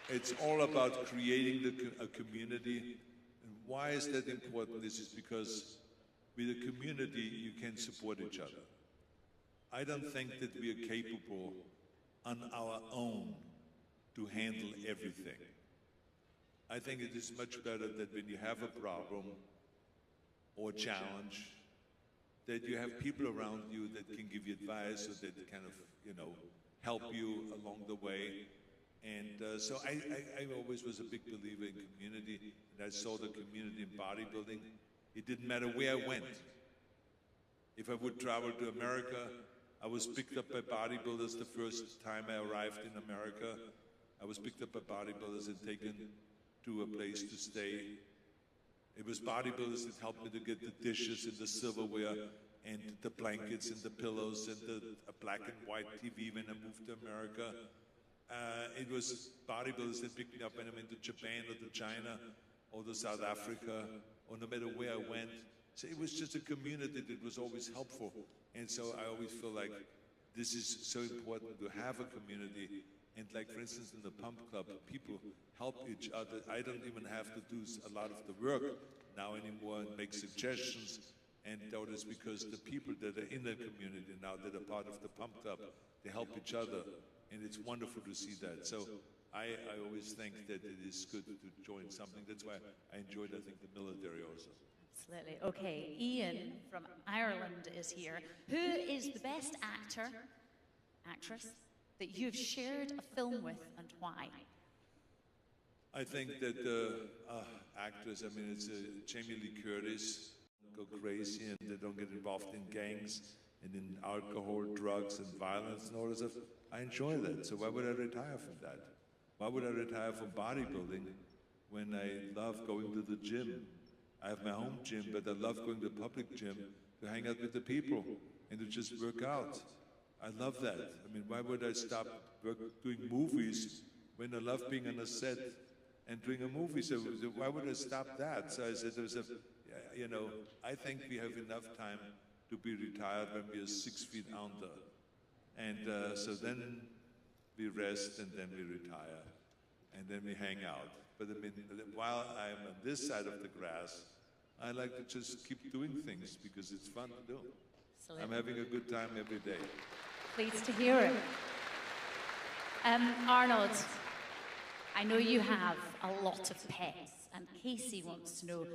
A: It's all about creating a community. And why is that important? This is because with a community, you can support each other. I don't think that we are capable on our own to handle everything. I think it is much better that when you have a problem or challenge, that you have people around you that can give you advice or that kind of, you know, help you along the way. And so I always was a big believer in community, and I saw the community in bodybuilding. It didn't matter where I went. If I would travel to America, I was picked up by bodybuilders the first time I arrived in America. I was picked up by bodybuilders and taken to a place to stay. It was bodybuilders that helped me to get the dishes and the silverware and the blankets and the pillows and the black and white TV when I moved to America. It was bodybuilders that picked me up when I went to Japan or to China or to South Africa, or no matter where I went. So it was just a community that was always helpful. And so I always feel like this is so important to have a community. And like, for instance, in the Pump Club, people help each other. I don't even have to do a lot of the work now anymore and make suggestions. And that is because the people that are in the community now, that are part of the Pump Club, they help each other. And it's wonderful to see that. So I always think that it is good to join something. That's why I enjoyed, I think, the military also.
B: Absolutely. Okay, Ian from Ireland is here. Who is the best actor, actress, that you've shared a film with, and why?
A: I think that actors, I mean, it's Jamie Lee Curtis, go crazy and they don't get involved in gangs and in alcohol, drugs, and violence and all this stuff. I enjoy that, so why would I retire from that? Why would I retire from bodybuilding when I love going to the gym I have my home gym, but I love going to the public gym to hang out with the people and to just work out. I love that. I mean, why would I stop doing movies when I love being on a set and doing a movie? So why would I stop that? So I said, you know, I think we have enough time to be retired when we are 6 feet under. And so then we rest and then we retire and then we hang out. But I mean, while I'm on this side of the grass, I like to just keep doing things because it's fun to do. Absolutely. I'm having a good time every day.
B: Pleased to hear it. Arnold, I know you have a lot of pets, and Casey wants to know,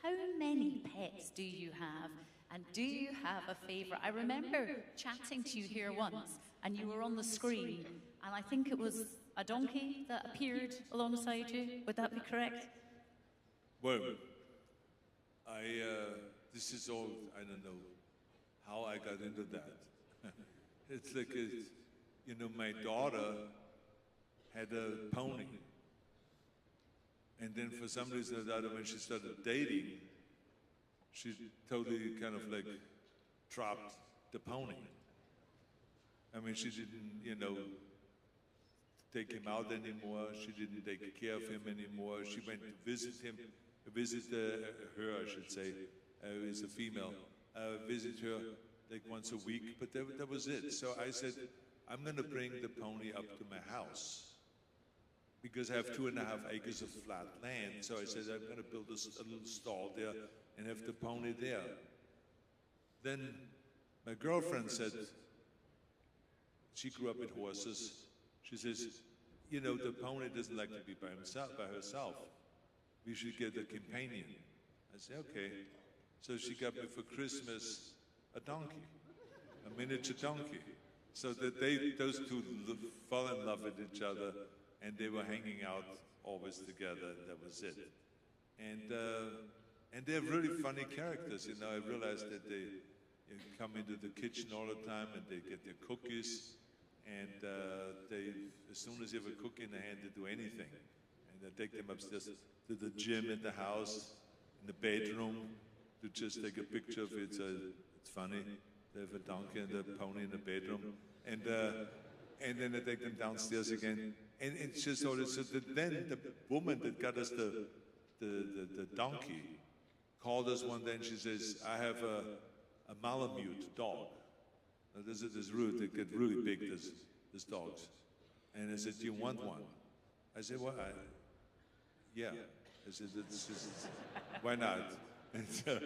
B: how many pets do you have, and do you have a favorite? I remember chatting to you here once, and you were on the screen, and I think it was a donkey that appeared alongside you. Would that be correct?
A: Well, this is all, I don't know how I got into that. It's like, you know, my daughter had a pony. And then for some reason or other, when she started dating, she totally kind of like dropped the pony. I mean, she didn't, you know, take him out anymore. She didn't take care of him anymore. She went to visit him, her, I should say, is a female, visit her like once a week, but that was it. So I said, I'm going to bring the pony up to my house because I have 2.5 acres of flat land. So I said, I'm going to build a little stall there and have the pony there. Then my girlfriend said, she grew up with horses. She says, you know, the pony doesn't like to be by herself. We should get a companion. I said, okay. So she got me for Christmas a donkey, a miniature donkey. So that those two fell in love with each other, and they were hanging out always together. That was it. And they're really funny characters. You know, I realized that they come into the kitchen all the time, and they get their cookies, and as soon as you have a cookie in the hand, they do anything. And I take them upstairs to the gym in the house, in the bedroom, to just take a picture of it. It's funny. They have a donkey and a pony in the bedroom, and then I take them downstairs again, and it's just all this. So then the woman that got us the donkey called us one day, and she says, "I have a Malamute dog. Now, this rude. They get really big. These dogs." And I said, "Do you want one?" I said, "Well, yeah." I said, "Why not?" And so,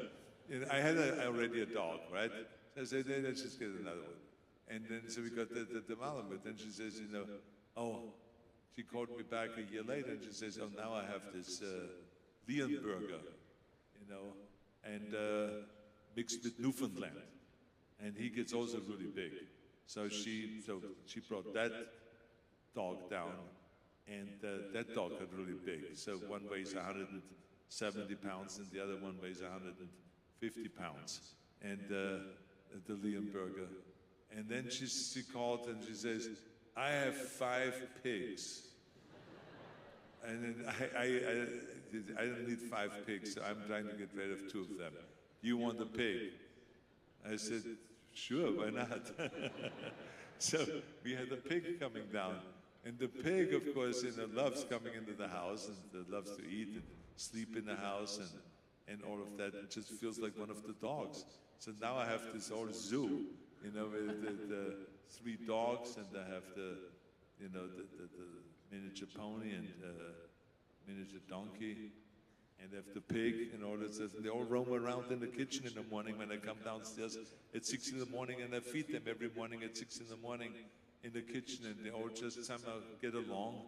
A: I had already a dog, right? So I said, let's just get another one. And then, so we got the Malamute. Then she says, you know, she called me back a year later, and she says, oh, now I have this Leonberger, you know, and mixed with Newfoundland. And he gets also really big. So she brought that dog down, and that dog got really big. So one weighs 170 pounds, and the other one weighs 150 pounds. And the Leonberger. And then she called and she says, I have 5 pigs. And then I don't need 5 pigs, so I'm trying to get rid of 2 of them. You want a pig? I said, sure, why not? So we had a pig coming down. And the pig, of course, loves coming into the house and loves to eat and sleep in the house and all of that. It just feels like one of the dogs. So now I have this whole zoo, you know, with the 3 dogs, and I have the miniature pony and miniature donkey, and I have the pig and all that. They all roam around in the kitchen in the morning when I come downstairs at 6 in the morning, and I feed them every morning at 6 in the morning in the kitchen, and they all just somehow get along,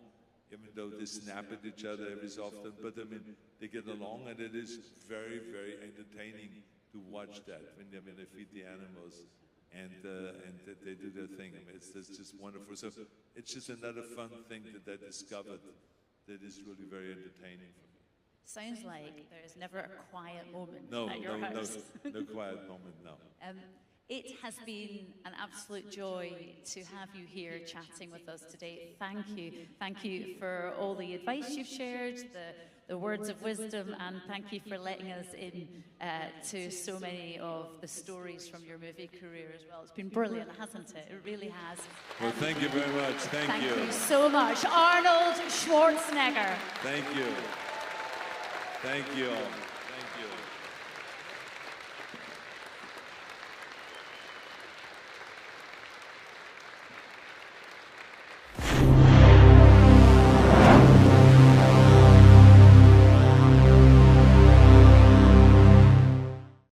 A: even though they snap at each other every so often. But I mean, they get along, and it is very, very entertaining to watch that when they feed the animals and they do their thing. I mean, it's just wonderful. So it's just another fun thing that I discovered that is really very entertaining for me.
B: Sounds like there is never a quiet moment at your house.
A: No quiet moment, no.
B: It has been an absolute joy to have you here chatting with us today. Thank you. Thank you for all the advice you've shared, the the words of wisdom, and thank you for letting us in to so many of the stories from your movie career as well. It's been brilliant, hasn't it? It really has.
A: Well, thank you very much. Thank you.
B: Thank you so much. Arnold Schwarzenegger.
A: Thank you. Thank you all.